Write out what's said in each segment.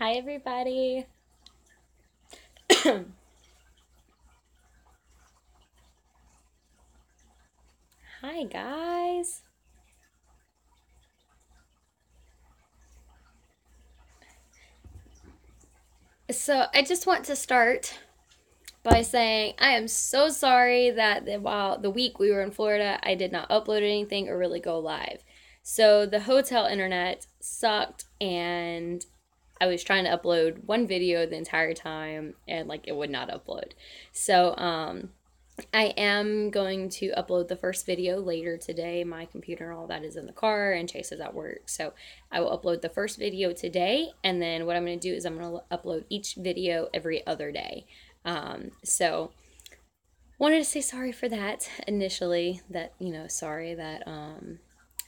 Hi, everybody. Hi, guys. So, I just want to start by saying I am so sorry that while the week we were in Florida, I did not upload anything or really go live. So, the hotel internet sucked, and I was trying to upload one video the entire time, and like it would not upload. So, I am going to upload the first video later today. My computer and all that is in the car, and Chase is at work. So I will upload the first video today, and then what I'm going to do is I'm going to upload each video every other day. So wanted to say sorry for that initially. Sorry that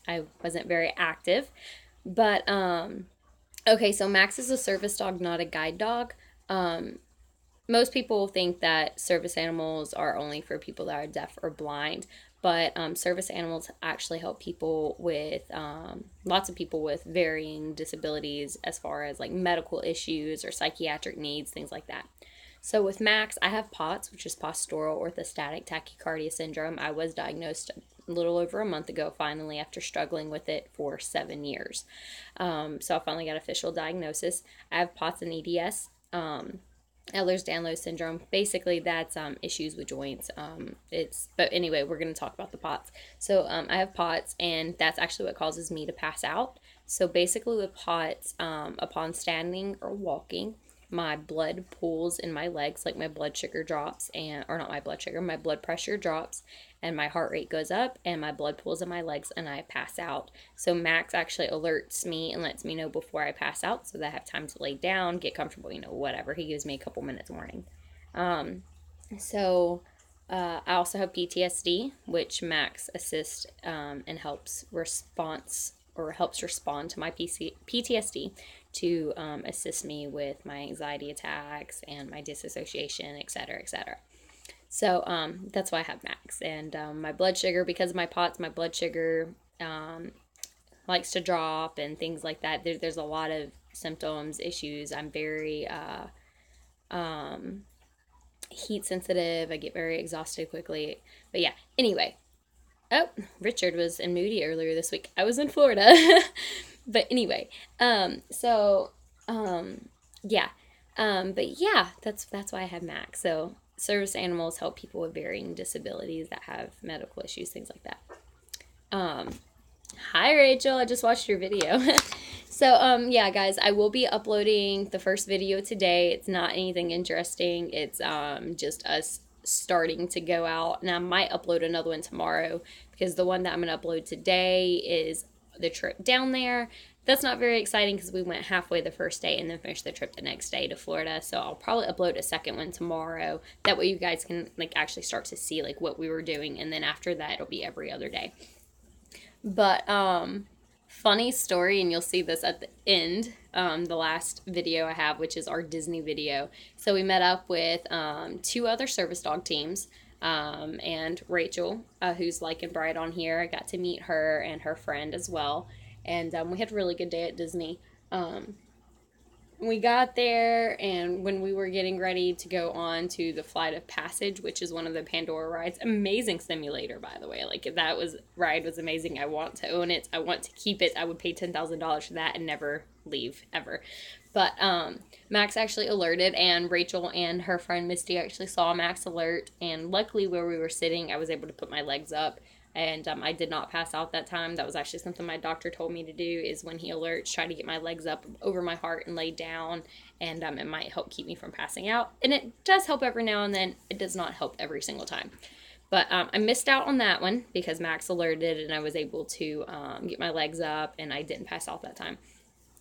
I wasn't very active. But okay, so Max is a service dog, not a guide dog. Most people think that service animals are only for people that are deaf or blind, but service animals actually help people with lots of people with varying disabilities as far as like medical issues or psychiatric needs, things like that. So with Max, I have POTS, which is Postural Orthostatic Tachycardia Syndrome. I was diagnosed a little over a month ago, finally, after struggling with it for 7 years. So I finally got official diagnosis. I have POTS and EDS. Ehlers Danlos Syndrome. Basically, that's issues with joints. But anyway, we're going to talk about the POTS. So I have POTS, and that's actually what causes me to pass out. So basically, with POTS, upon standing or walking, my blood pools in my legs, like my blood sugar drops, or not my blood sugar, my blood pressure drops, and my heart rate goes up, and my blood pools in my legs, and I pass out. So Max actually alerts me and lets me know before I pass out, so that I have time to lay down, get comfortable, whatever. He gives me a couple minutes warning. So I also have PTSD, which Max assists and helps respond to my PTSD to assist me with my anxiety attacks and my disassociation, etc., etc. So that's why I have Max. And my blood sugar, because of my POTS, my blood sugar likes to drop and things like that. There's a lot of symptoms, issues. I'm very heat sensitive. I get very exhausted quickly. But yeah, anyway. Oh, Richard was in Moody earlier this week. I was in Florida. But anyway, so yeah. But yeah, that's why I have Max. So service animals help people with varying disabilities that have medical issues, things like that. Hi Rachel, I just watched your video. So yeah guys, I will be uploading the first video today. It's not anything interesting. It's just us starting to go out, and I might upload another one tomorrow because the one that I'm going to upload today is the trip down there. That's not very exciting because we went halfway the first day and then finished the trip the next day to Florida. So I'll probably upload a second one tomorrow. That way you guys can like actually start to see like what we were doing, and then after that it'll be every other day. But funny story, and you'll see this at the end, the last video I have, which is our Disney video. So we met up with two other service dog teams, and Rachel, who's like and bright on here. I got to meet her and her friend as well, and we had a really good day at Disney. We got there, and when we were getting ready to go on to the Flight of Passage, which is one of the Pandora rides, amazing simulator, by the way. Like, ride was amazing. I want to own it. I want to keep it. I would pay $10,000 for that and never leave, ever. But Max actually alerted, and Rachel and her friend Misty actually saw Max alert, and luckily where we were sitting, I was able to put my legs up, and I did not pass out that time. That was actually something my doctor told me to do, is when he alerts, try to get my legs up over my heart and lay down, and it might help keep me from passing out. And it does help every now and then. It does not help every single time. But I missed out on that one because Max alerted, and I was able to get my legs up, and I didn't pass out that time.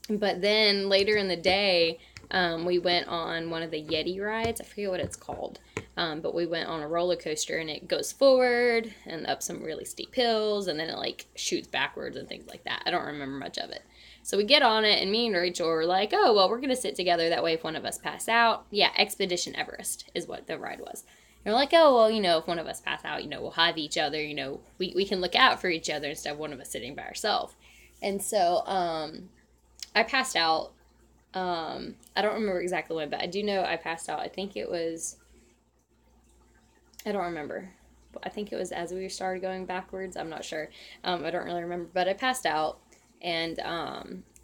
But then later in the day, we went on one of the Yeti rides. I forget what it's called. But we went on a roller coaster, and it goes forward and up some really steep hills, and then it like shoots backwards and things like that. I don't remember much of it. So we get on it, and me and Rachel were like, oh, well, we're going to sit together. That way if one of us pass out. Yeah, Expedition Everest is what the ride was. And we're like, oh, well, if one of us pass out, we'll have each other. We can look out for each other instead of one of us sitting by ourselves. And so I passed out I don't remember exactly when, but I do know I passed out. I think it was, I don't remember. I think it was as we started going backwards. I'm not sure. I don't really remember, but I passed out, and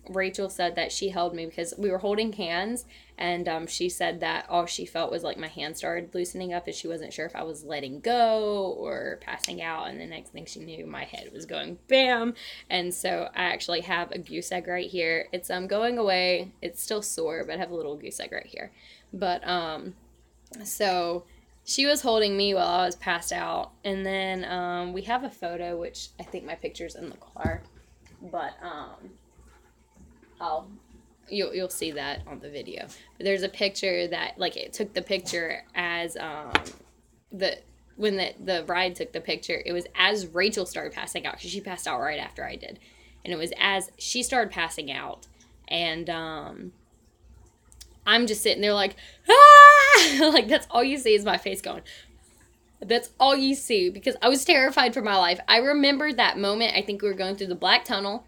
Rachel said that she held me because we were holding hands, and she said that all she felt was like my hand started loosening up, and she wasn't sure if I was letting go or passing out. And the next thing she knew, my head was going bam. And so I actually have a goose egg right here. It's going away. It's still sore, but I have a little goose egg right here. But so she was holding me while I was passed out, and then we have a photo, which I think my picture's in the car, but you'll see that on the video. But there's a picture that, like, it took the picture as when the bride took the picture, it was as Rachel started passing out, because she passed out right after I did, and it was as she started passing out, and I'm just sitting there like, ah! Like, that's all you see is my face going. That's all you see, because I was terrified for my life. I remember that moment. I think we were going through the black tunnel,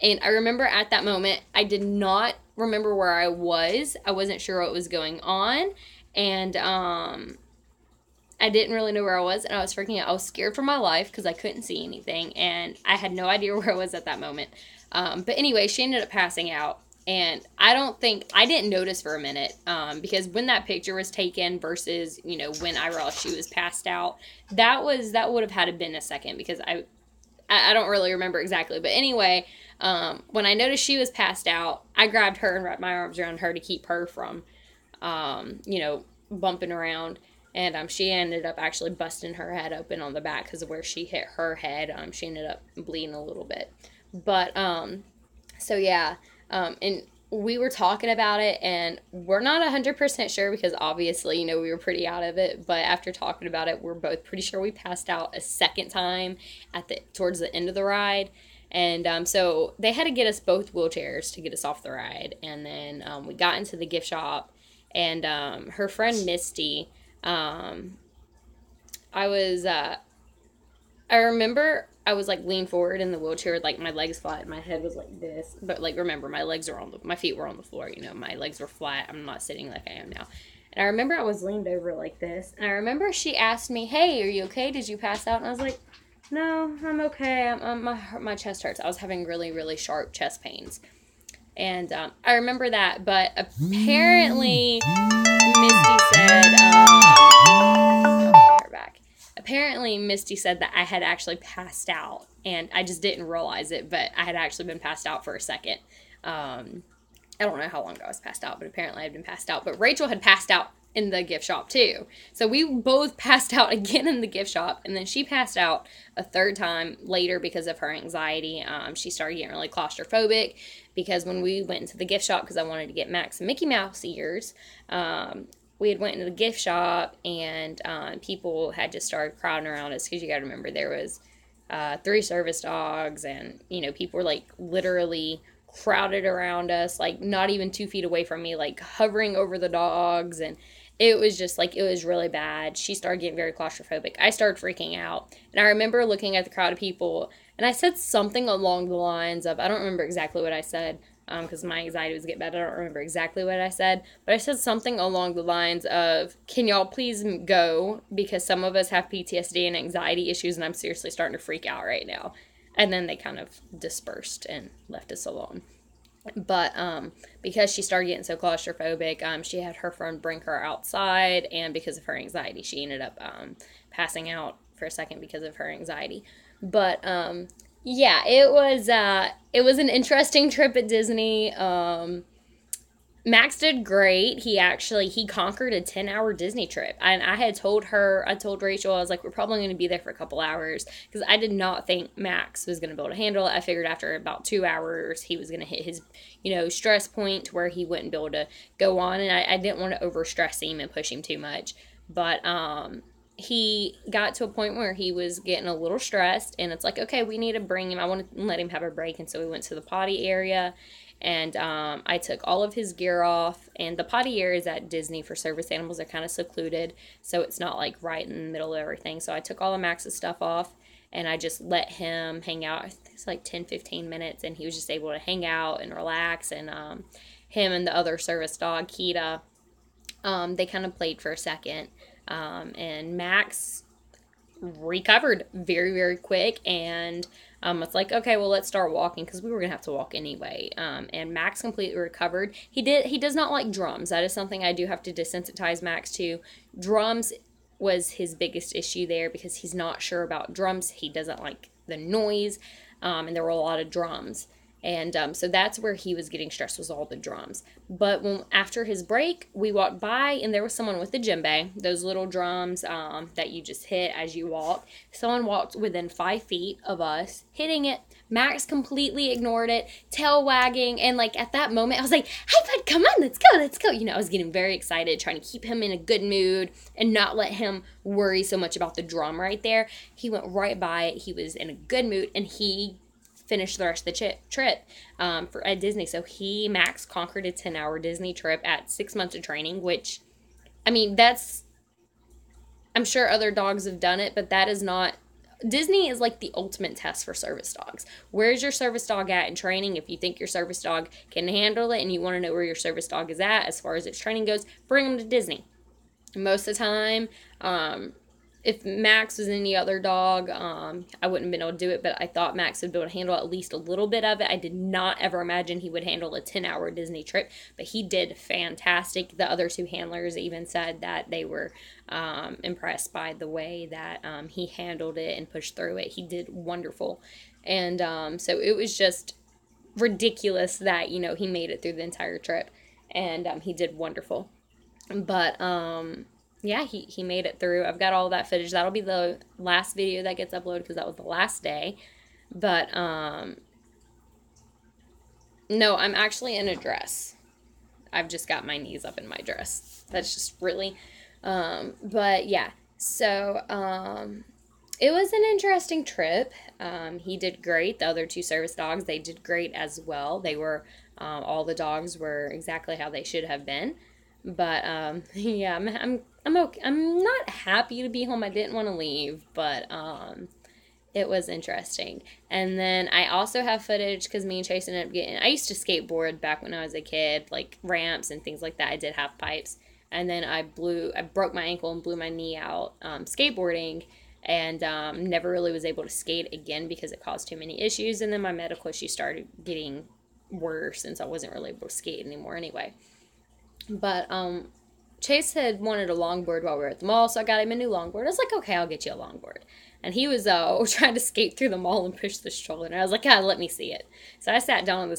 and I remember at that moment, I did not remember where I was. I wasn't sure what was going on, and I didn't really know where I was, and I was freaking out. I was scared for my life because I couldn't see anything, and I had no idea where I was at that moment. But anyway, she ended up passing out. And I didn't notice for a minute, because when that picture was taken versus, when I realized she was passed out, that would have had to been a second, because I don't really remember exactly. But anyway, when I noticed she was passed out, I grabbed her and wrapped my arms around her to keep her from, bumping around. And she ended up actually busting her head open on the back because of where she hit her head. She ended up bleeding a little bit. But, so yeah. And we were talking about it, and we're not 100% sure, because obviously, we were pretty out of it. But after talking about it, we're both pretty sure we passed out a second time towards the end of the ride. And so they had to get us both wheelchairs to get us off the ride. And then we got into the gift shop, and her friend Misty, I remember I was like leaned forward in the wheelchair, like my legs flat, and my head was like this. But like, remember, my feet were on the floor. My legs were flat. I'm not sitting like I am now. And I remember I was leaned over like this. And I remember she asked me, "Hey, are you okay? Did you pass out?" And I was like, "No, I'm okay. My chest hurts." I was having really, really sharp chest pains. And I remember that. But apparently, Misty said that I had actually passed out, and I just didn't realize it, but I had actually been passed out for a second. I don't know how long ago I was passed out, but apparently I had been passed out. But Rachel had passed out in the gift shop too. So we both passed out again in the gift shop, and then she passed out a third time later because of her anxiety. She started getting really claustrophobic, because when we went into the gift shop, because I wanted to get Max some Mickey Mouse ears, we had went into the gift shop, and people had just started crowding around us, because you got to remember, there was 3 service dogs, and people were like literally crowded around us, like not even 2 feet away from me, like hovering over the dogs. And it was just like, it was really bad. She started getting very claustrophobic. I started freaking out, and I remember looking at the crowd of people, and I said something along the lines of, I don't remember exactly what I said, because my anxiety was getting bad. I don't remember exactly what I said, but I said something along the lines of, "Can y'all please go, because some of us have PTSD and anxiety issues, and I'm seriously starting to freak out right now." And then they kind of dispersed and left us alone. But because she started getting so claustrophobic, she had her friend bring her outside, and because of her anxiety, she ended up passing out for a second because of her anxiety. But yeah, it was an interesting trip at Disney. Max did great. He conquered a 10-hour Disney trip. And I told Rachel, I was like, we're probably going to be there for a couple hours, because I did not think Max was going to be able to handle it. I figured after about 2 hours, he was going to hit his, stress point where he wouldn't be able to go on. And I didn't want to overstress him and push him too much. But he got to a point where he was getting a little stressed, and it's like, okay, we need to bring him. I want to let him have a break. And so we went to the potty area. And I took all of his gear off, and the potty areas at Disney for service animals are kind of secluded, so it's not like right in the middle of everything. So I took all of Max's stuff off, and I just let him hang out. I think it's like 10-15 minutes, and he was just able to hang out and relax. And him and the other service dog, Kita, they kind of played for a second. And Max recovered very, very quick, and it's like, okay, well, let's start walking, because we were gonna have to walk anyway. And Max completely recovered. He does not like drums. That is something I do have to desensitize Max to. Drums was his biggest issue there, because he's not sure about drums. He doesn't like the noise, and there were a lot of drums. And so that's where he was getting stressed, was all the drums. But after his break, we walked by, and there was someone with the djembe, those little drums that you just hit as you walk. Someone walked within 5 feet of us, hitting it. Max completely ignored it, tail wagging, and like at that moment, I was like, "Hey, bud, come on, let's go, let's go." You know, I was getting very excited, trying to keep him in a good mood and not let him worry so much about the drum right there. He went right by it. He was in a good mood, and he finished the rest of the trip at Disney. So Max conquered a 10-hour Disney trip at 6 months of training, which, I mean, I'm sure other dogs have done it, but that is not, Disney is like the ultimate test for service dogs. Where's your service dog at in training? If you think your service dog can handle it and you want to know where your service dog is at as far as its training goes, bring them to Disney. Most of the time, if Max was any other dog, I wouldn't have been able to do it, but I thought Max would be able to handle at least a little bit of it. I did not ever imagine he would handle a 10-hour Disney trip, but he did fantastic. The other 2 handlers even said that they were impressed by the way that he handled it and pushed through it. He did wonderful. And so it was just ridiculous that, you know, he made it through the entire trip, and he did wonderful. But yeah, he made it through. I've got all that footage. That'll be the last video that gets uploaded, because that was the last day. But no, I'm actually in a dress. I've just got my knees up in my dress. That's just really but yeah. So it was an interesting trip. He did great. The other 2 service dogs, they did great as well. They were all the dogs were exactly how they should have been. But yeah, I'm okay. I'm not happy to be home. I didn't want to leave, but it was interesting. And then I also have footage, because me and Chase ended up getting, I used to skateboard back when I was a kid, like ramps and things like that. I did half pipes, and then I broke my ankle and blew my knee out skateboarding, and never really was able to skate again because it caused too many issues. And then my medical issues started getting worse, since I wasn't really able to skate anymore anyway. But Chase had wanted a longboard while we were at the mall, so I got him a new longboard. I was like, okay, I'll get you a longboard. And he was trying to skate through the mall and push the stroller, and I was like, God, let me see it. So I sat down on the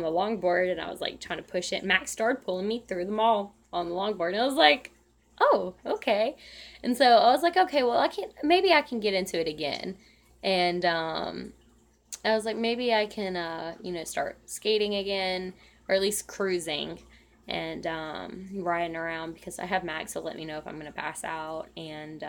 longboard, and I was like trying to push it. Max started pulling me through the mall on the longboard, and I was like, oh, okay. And so I was like, okay, well, maybe I can get into it again. And I was like, maybe I can, start skating again, or at least cruising. And riding around, because I have Max to let me know if I'm going to pass out. And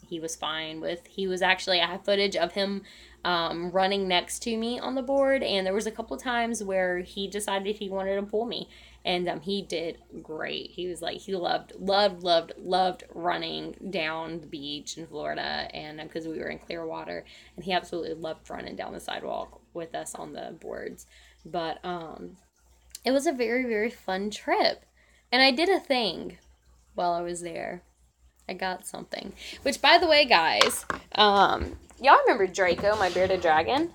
he was fine with, I have footage of him running next to me on the board, and there was a couple times where he decided he wanted to pull me, and he did great. He was like, he loved running down the beach in Florida, and because we were in Clearwater, and he absolutely loved running down the sidewalk with us on the boards. But it was a very, very fun trip. And I did a thing while I was there. I got something. Which, by the way, guys, y'all remember Draco, my bearded dragon?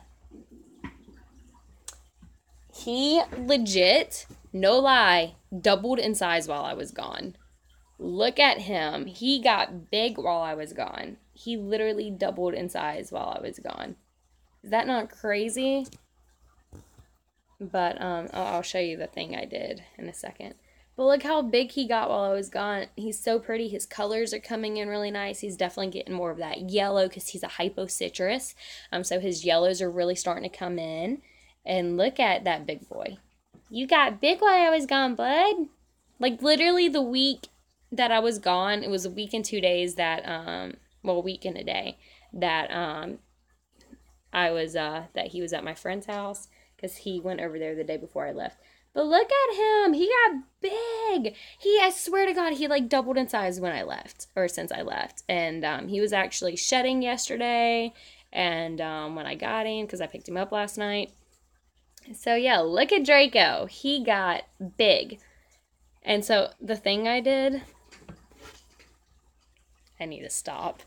He legit, no lie, doubled in size while I was gone. Look at him. He got big while I was gone. He literally doubled in size while I was gone. Is that not crazy? But I'll show you the thing I did in a second. But look how big he got while I was gone. He's so pretty. His colors are coming in really nice. He's definitely getting more of that yellow, because he's a hypocitrus. So his yellows are really starting to come in. And look at that big boy. You got big while I was gone, bud. Like, literally the week that I was gone, it was a week and 2 days that, a week and a day, that that he was at my friend's house, because he went over there the day before I left. But look at him. He got big. I swear to God, he like doubled in size when I left, or since I left. And he was actually shedding yesterday. And when I got him, because I picked him up last night. So yeah, look at Draco. He got big. And so the thing I did, I need to stop.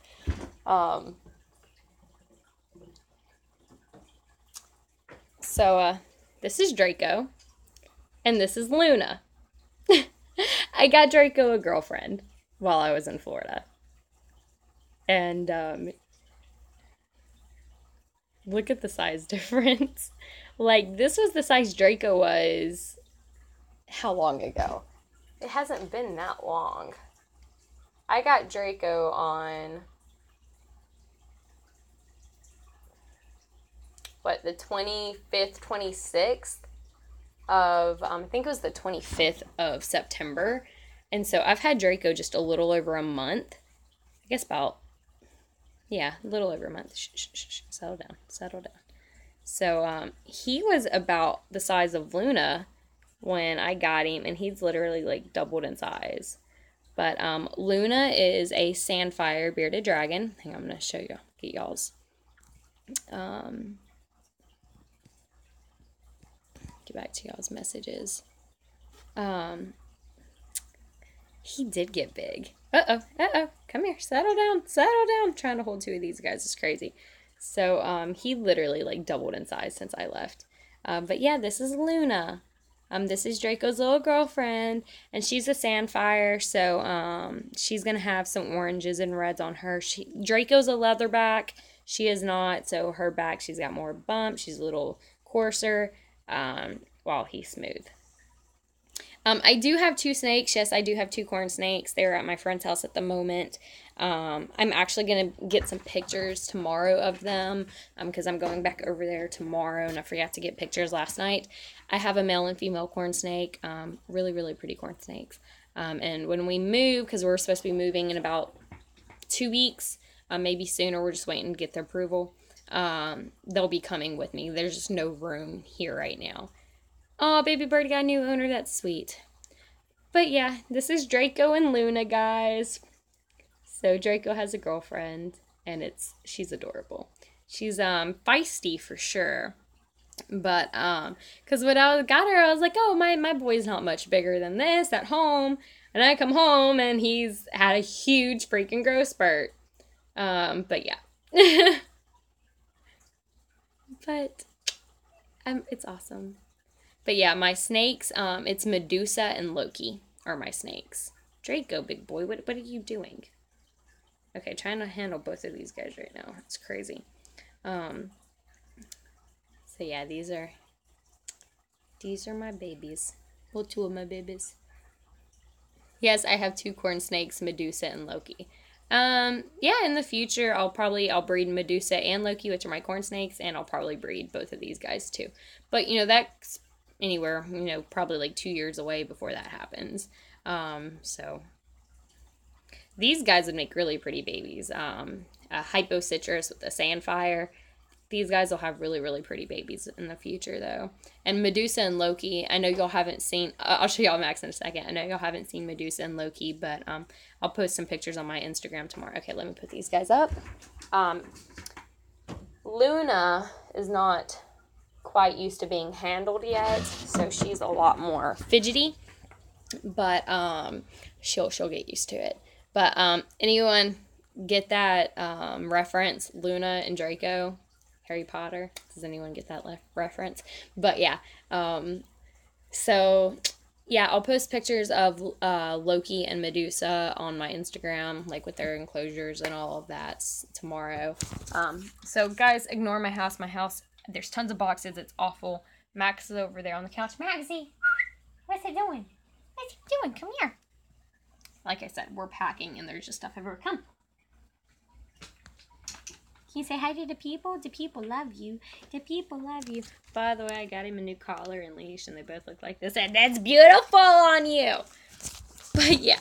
So this is Draco, and this is Luna. I got Draco a girlfriend while I was in Florida. And look at the size difference. Like, this was the size Draco was how long ago? It hasn't been that long. I got Draco on, what, the 25th, 26th of, I think it was the 25th of September. And so I've had Draco just a little over a month. I guess about, yeah, a little over a month. Shh. Settle down. So he was about the size of Luna when I got him, and he's literally like doubled in size. But Luna is a sandfire bearded dragon. Hang on, I'm going to show you, get y'all's. Get back to y'all's messages. He did get big. Uh-oh. Come here. Settle down. I'm trying to hold two of these guys. It's crazy. So, he literally, like, doubled in size since I left. But yeah, this is Luna. This is Draco's little girlfriend, and she's a sandfire, so, she's gonna have some oranges and reds on her. Draco's a leatherback. She is not, so her back, she's got more bump. She's a little coarser, while he's smooth. I do have two snakes. Yes, I do have two corn snakes. They're at my friend's house at the moment. I'm actually going to get some pictures tomorrow of them because I'm going back over there tomorrow, and I forgot to get pictures last night. I have a male and female corn snake, really, really pretty corn snakes. And when we move, because we're supposed to be moving in about 2 weeks, maybe sooner, we're just waiting to get their approval, they'll be coming with me. There's just no room here right now. Oh, baby birdie got a new owner. That's sweet. But yeah, this is Draco and Luna, guys. So Draco has a girlfriend, and she's adorable. She's feisty for sure. But because when I got her, I was like, oh, my boy's not much bigger than this at home. And I come home, and he's had a huge freaking growth spurt. But yeah. But it's awesome. But yeah, my snakes, it's Medusa and Loki are my snakes. Draco, big boy, what are you doing? Okay, trying to handle both of these guys right now. It's crazy. So yeah, these are my babies. Well, two of my babies. Yes, I have two corn snakes, Medusa and Loki. Yeah, in the future, I'll breed Medusa and Loki, which are my corn snakes, and I'll probably breed both of these guys too. But, that's anywhere, probably like 2 years away before that happens. So these guys would make really pretty babies. A hypocitrus with a sandfire. These guys will have really, really pretty babies in the future, though. And Medusa and Loki, I know y'all haven't seen, I'll show y'all Max in a second. I know y'all haven't seen Medusa and Loki, but I'll post some pictures on my Instagram tomorrow. Okay, let me put these guys up. Luna is not quite used to being handled yet, so she's a lot more fidgety, but she'll get used to it. But anyone get that reference, Luna and Draco, Harry Potter? Does anyone get that reference? But yeah, so yeah, I'll post pictures of Loki and Medusa on my Instagram, like with their enclosures and all of that tomorrow. So guys, ignore my house. There's tons of boxes. It's awful. Max is over there on the couch. Maxie, what's it doing? Come here. Like I said, we're packing, and there's just stuff everywhere. Come. Can you say hi to the people? The people love you. By the way, I got him a new collar and leash, and they both look like this, and that's beautiful on you. But yeah.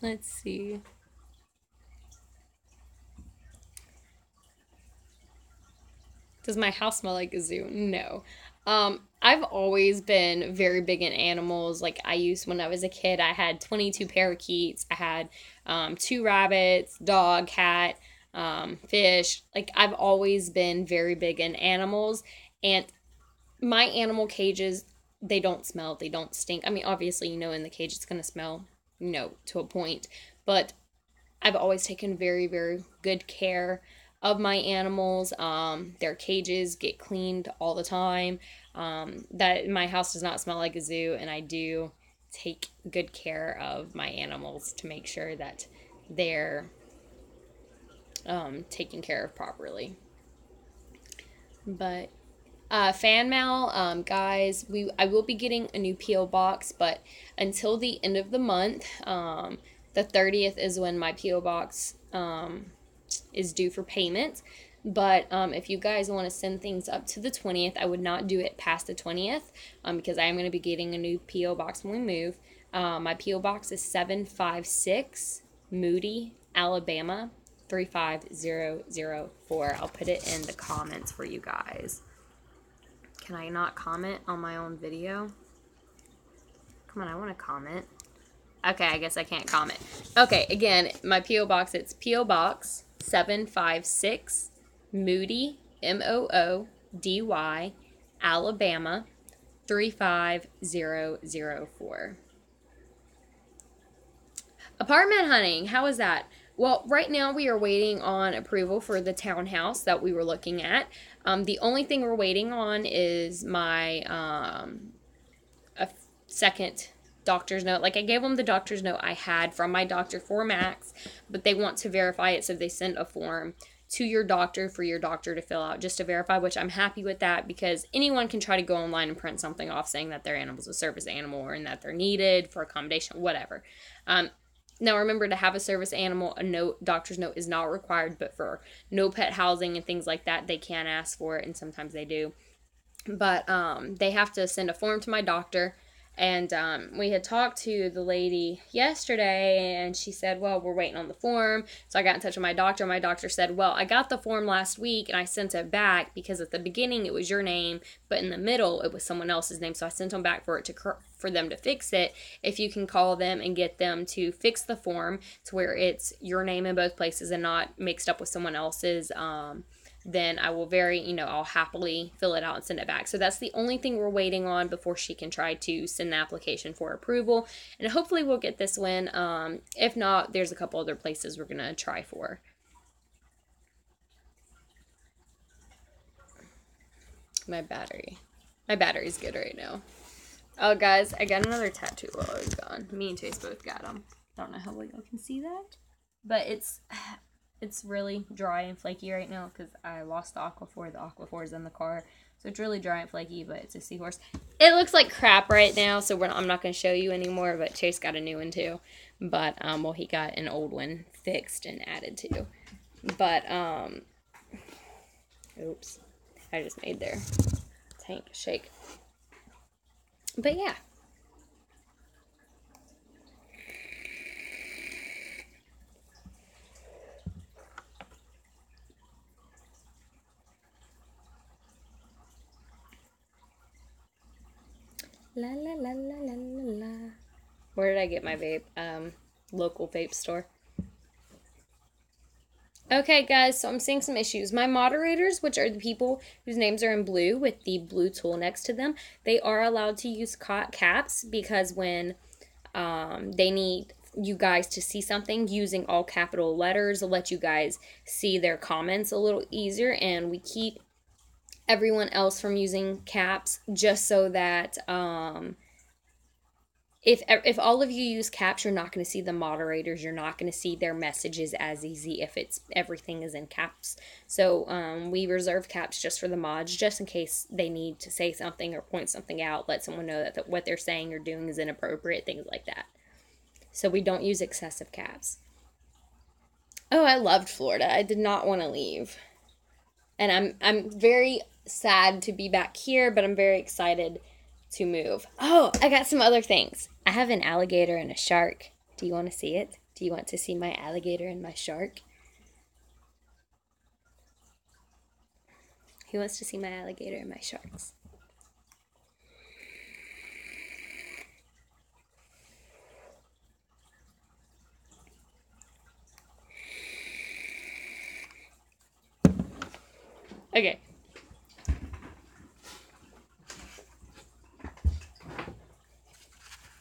Let's see. Does my house smell like a zoo? No. I've always been very big in animals. Like, when I was a kid, I had 22 parakeets. I had 2 rabbits, dog, cat. fish. Like, I've always been very big in animals, and my animal cages, they don't smell, they don't stink. I mean, obviously, in the cage it's going to smell, to a point, but I've always taken very, very good care of my animals. Their cages get cleaned all the time. That my house does not smell like a zoo, and I do take good care of my animals to make sure that they're taken care of properly. But fan mail, guys, I will be getting a new P.O. box, but until the end of the month, the 30th is when my P.O. box is due for payment. But if you guys want to send things up to the 20th, I would not do it past the 20th because I am going to be getting a new P.O. box when we move. My P.O. box is 756 Moody, Alabama, 35004. I'll put it in the comments for you guys. Can I not comment on my own video? Come on, I want to comment. Okay, I guess I can't comment. Okay, again, my P.O. box, it's P.O. Box 756 Moody, Moody, Alabama, 35004. Apartment hunting, how is that? Well, right now we are waiting on approval for the townhouse that we were looking at. The only thing we're waiting on is my a second doctor's note. Like, I gave them the doctor's note I had from my doctor for Max, but they want to verify it, so they sent a form to your doctor for your doctor to fill out just to verify, which I'm happy with that because anyone can try to go online and print something off saying that their animal's a service animal or and that they're needed for accommodation, whatever. Now, remember, to have a service animal, a note, doctor's note is not required, but for no pet housing and things like that, they can ask for it, and sometimes they do. But they have to send a form to my doctor, and we had talked to the lady yesterday, and she said, well, we're waiting on the form. So I got in touch with my doctor. My doctor said, well, I got the form last week, and I sent it back because at the beginning it was your name, but in the middle it was someone else's name. So I sent them back for them to fix it. If you can call them and get them to fix the form to where it's your name in both places and not mixed up with someone else's, then I will I'll happily fill it out and send it back. So that's the only thing we're waiting on before she can try to send the application for approval. And hopefully we'll get this one. If not, there's a couple other places we're going to try for. My battery's good right now. Oh, guys, I got another tattoo while I was gone. Me and Chase both got them. Don't know how well y'all can see that, but it's really dry and flaky right now because I lost the Aquaphor. The Aquaphor's in the car, so it's really dry and flaky, but it's a seahorse. It looks like crap right now, so I'm not going to show you anymore, but Chase got a new one too. But, well, he got an old one fixed and added to. But, oops, I just made their tank shake. But, yeah. La la la la la la la. Where did I get my vape? Local vape store. Okay, guys, so I'm seeing some issues. My moderators, which are the people whose names are in blue with the blue tool next to them, they are allowed to use caps because when they need you guys to see something, using all capital letters will let you guys see their comments a little easier, and we keep everyone else from using caps just so that if all of you use caps, you're not going to see the moderators. You're not going to see their messages as easy if everything is in caps. So we reserve caps just for the mods, just in case they need to say something or point something out, let someone know that what they're saying or doing is inappropriate, things like that. So we don't use excessive caps. Oh, I loved Florida. I did not want to leave. And I'm very sad to be back here, but I'm very excited to move. Oh, I got some other things. I have an alligator and a shark. Do you want to see it? Do you want to see my alligator and my shark? Who wants to see my alligator and my sharks? Okay.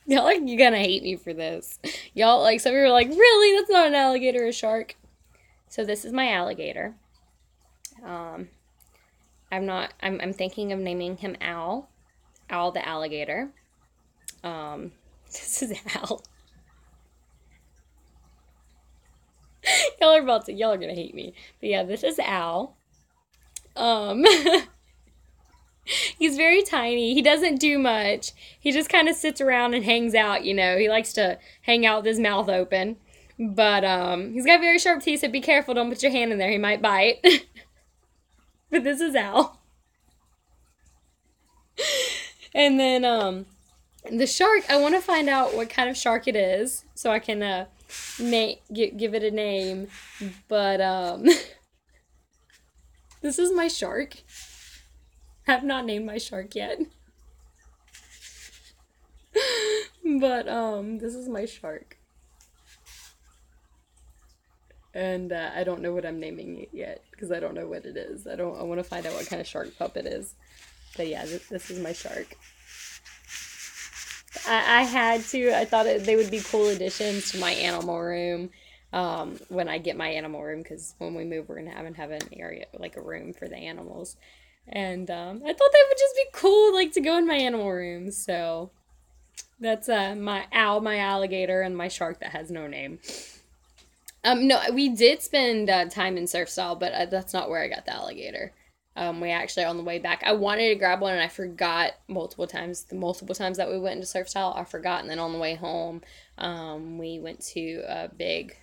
Y'all are gonna hate me for this. Y'all, like, some of you are like, really? That's not an alligator, a shark. So this is my alligator. I'm thinking of naming him Al. Al the alligator. This is Al. Y'all are gonna hate me. But yeah, this is Al. He's very tiny. He doesn't do much. He just kind of sits around and hangs out, you know. He likes to hang out with his mouth open. But he's got very sharp teeth, so be careful. Don't put your hand in there. He might bite. But this is Al. And then the shark, I want to find out what kind of shark it is so I can give it a name. But this is my shark. I have not named my shark yet. But this is my shark. And I don't know what I'm naming it yet because I don't know what it is. I want to find out what kind of shark pup it is. But yeah, this is my shark. I had to. I thought they would be cool additions to my animal room when I get my animal room, because when we move, we're going to have an area, like a room for the animals. And I thought that would just be cool, like, to go in my animal room. So that's my alligator, and my shark that has no name. No, we did spend time in surf style, but that's not where I got the alligator. We actually, on the way back, I wanted to grab one and I forgot multiple times. The multiple times that we went into surf style, I forgot. And then on the way home, we went to a big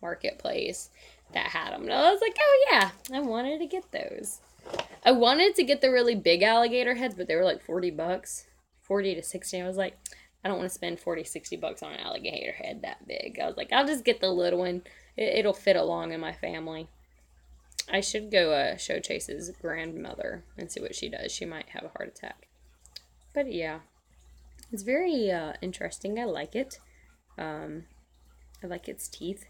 marketplace that had them. And I was like, oh yeah, I wanted to get those. I wanted to get the really big alligator heads, but they were like $40, 40 to 60. I was like, I don't want to spend 40, 60 bucks on an alligator head that big. I was like, I'll just get the little one. It'll fit along in my family. I should go show Chase's grandmother and see what she does. She might have a heart attack. But yeah, it's very interesting. I like it. I like its teeth.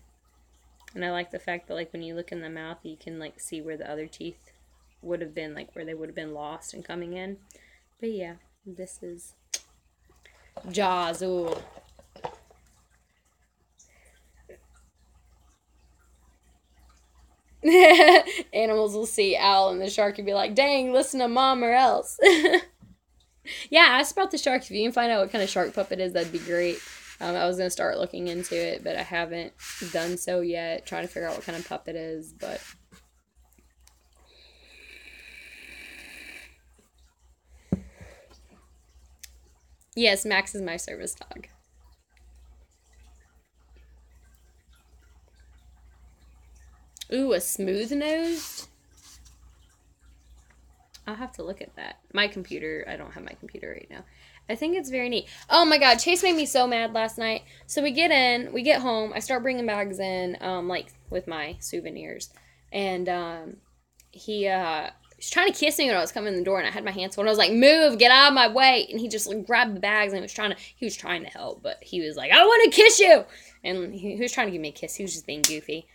And I like the fact that, like, when you look in the mouth, you can, like, see where the other teeth would have been, like, where they would have been lost and coming in. But yeah, this is Jaws. Ooh. Animals will see Al and the shark and be like, dang, listen to mom or else. Yeah, ask about the shark. If you can find out what kind of shark pup it is, that'd be great. I was going to start looking into it, but I haven't done so yet. Trying to figure out what kind of pup it is, but yes, Max is my service dog. Ooh, a smooth-nosed? I'll have to look at that. My computer, I don't have my computer right now. I think it's very neat. Oh my god, Chase made me so mad last night. So we get home, I start bringing bags in, like, with my souvenirs. And, he's trying to kiss me when I was coming in the door, and I had my hands full, and I was like, move, get out of my way. And he just, like, grabbed the bags, and he was trying to help, but he was like, I want to kiss you. And he was trying to give me a kiss. He was just being goofy.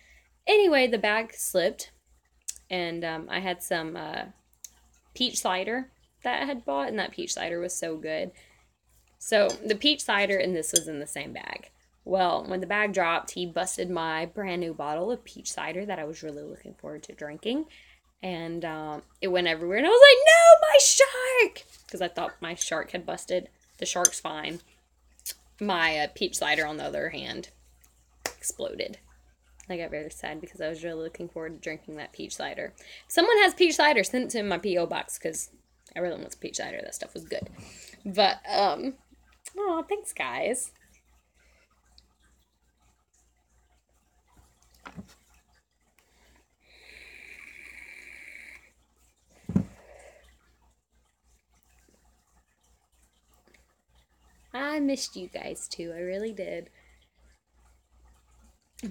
Anyway, the bag slipped, and I had some peach cider that I had bought, and that peach cider was so good. So the peach cider and this was in the same bag. Well, when the bag dropped, he busted my brand new bottle of peach cider that I was really looking forward to drinking, and it went everywhere, and I was like, no, my shark! Because I thought my shark had busted. The shark's fine. My peach cider, on the other hand, exploded. I got very sad because I was really looking forward to drinking that peach cider. If someone has peach cider, send it to my P.O. box, because I really want some peach cider. That stuff was good. But, oh, thanks, guys. I missed you guys, too. I really did.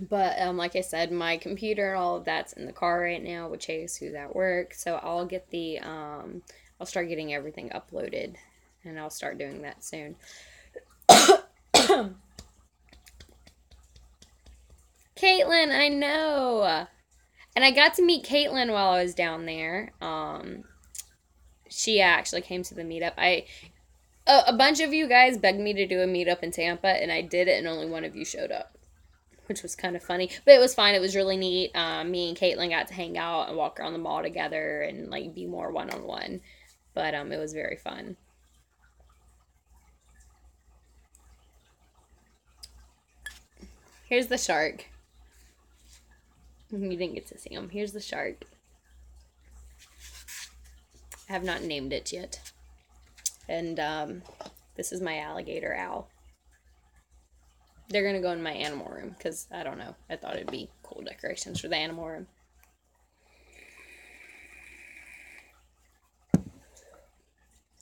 But, like I said, my computer and all of that's in the car right now with Chase, who's at work. So I'll get I'll start getting everything uploaded. And I'll start doing that soon. Caitlin, I know. And I got to meet Caitlin while I was down there. She actually came to the meetup. A bunch of you guys begged me to do a meetup in Tampa, and I did it, and only one of you showed up, which was kind of funny. But it was fine. It was really neat. Me and Caitlin got to hang out and walk around the mall together and, like, be more one-on-one. But it was very fun. Here's the shark. You didn't get to see him. Here's the shark. I have not named it yet. And this is my alligator owl. They're going to go in my animal room because, I don't know, I thought it'd be cool decorations for the animal room.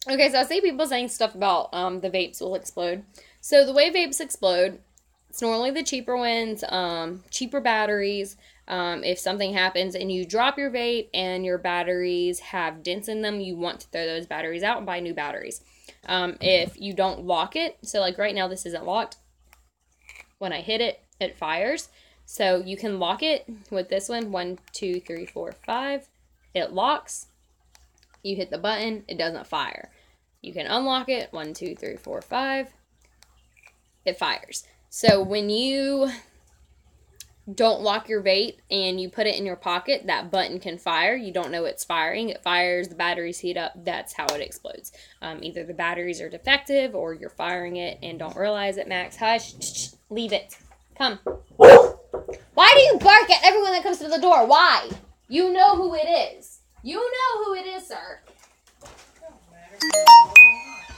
Okay, so I see people saying stuff about the vapes will explode. So the way vapes explode, it's normally the cheaper ones, cheaper batteries. If something happens and you drop your vape and your batteries have dents in them, you want to throw those batteries out and buy new batteries. If you don't lock it, so like right now this isn't locked. When I hit it, it fires. So you can lock it with this one. 1, 2, 3, 4, 5. It locks. You hit the button, it doesn't fire. You can unlock it. 1, 2, 3, 4, 5. It fires. So when you don't lock your vape and you put it in your pocket, that button can fire. You don't know it's firing. It fires, the batteries heat up. That's how it explodes. Either the batteries are defective or you're firing it and don't realize it. Max, hush. Leave it. Come. Why do you bark at everyone that comes to the door? Why? You know who it is. You know who it is, sir.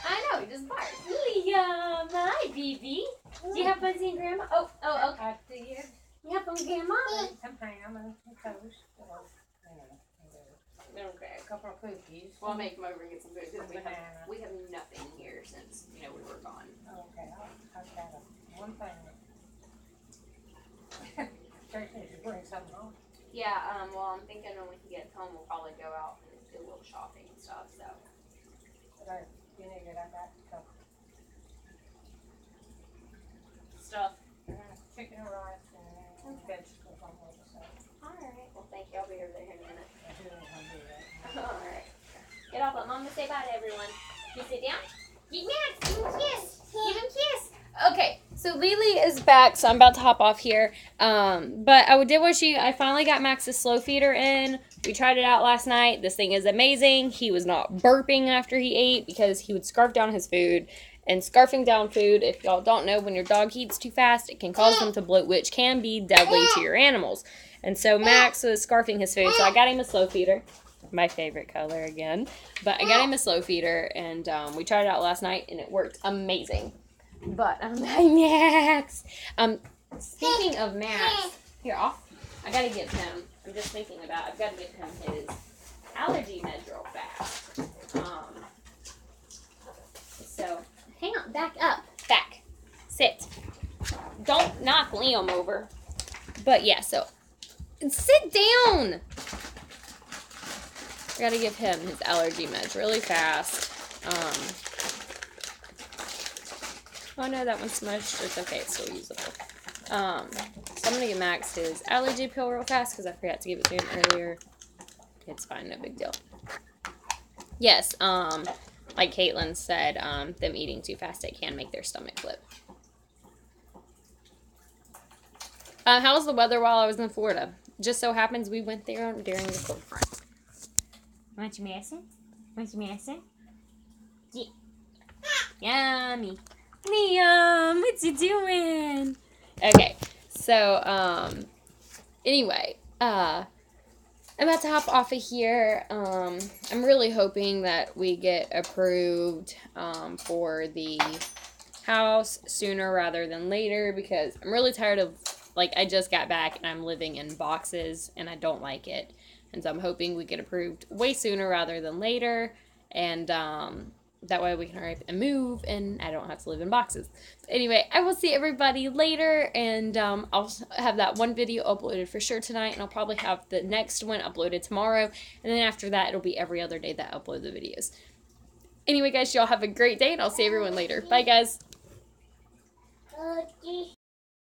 I know, he just barks. Liam, hi, baby. Do you have fun seeing Grandma? Oh, okay. Do you? You have fun, Grandma? Some ham and some toast. Okay, a couple of cookies. Well, I'll make them over and get some food. We have nothing here since, we were gone. Okay, I'll have one thing. Tracy, you bring something home? Yeah, well, I'm thinking when we can get home, we'll probably go out and do a little shopping and stuff, so. But you need to get that Stuff. chicken and rice and vegetables on the other side. Alright, well, thank you. I'll be over there in a minute. I do want to do that. Alright. Get off, let Mama say bye to everyone. You sit down. Get Max. Give him a kiss. Give him a kiss. Okay, so Lily is back, so I'm about to hop off here. But I did what I finally got Max's slow feeder in. We tried it out last night. This thing is amazing. He was not burping after he ate because he would scarf down his food. And scarfing down food, if y'all don't know, when your dog eats too fast, it can cause them to bloat, which can be deadly to your animals. And so Max was scarfing his food, so I got him a slow feeder. My favorite color again. But I got him a slow feeder, and we tried it out last night, and it worked amazing. But, hi, Max. Speaking of Max, here, off. I gotta give him, I'm just thinking about, I've got to give him his allergy meds real fast. So, hang on, back up. Back. Sit. Don't knock Liam over. But, yeah, so, sit down. I gotta give him his allergy meds really fast. Oh no, that one's smushed. It's okay, it's still usable. So I'm gonna give Max his allergy pill real fast because I forgot to give it to him earlier. It's fine, no big deal. Yes, like Caitlin said, them eating too fast, it can make their stomach flip. How was the weather while I was in Florida? Just so happens we went there during the cold front. Want your medicine? Want your medicine? Yeah. Yummy. Liam, what you doing? Okay, so, anyway, I'm about to hop off of here. I'm really hoping that we get approved, for the house sooner rather than later, because I'm really tired of, I just got back and I'm living in boxes and I don't like it. And so I'm hoping we get approved way sooner rather than later, and, that way we can hurry up and move, and I don't have to live in boxes. So anyway, I will see everybody later, and I'll have that one video uploaded for sure tonight, and I'll probably have the next one uploaded tomorrow, and then after that, it'll be every other day that I upload the videos. Anyway, guys, y'all have a great day, and I'll see everyone later. Bye, guys.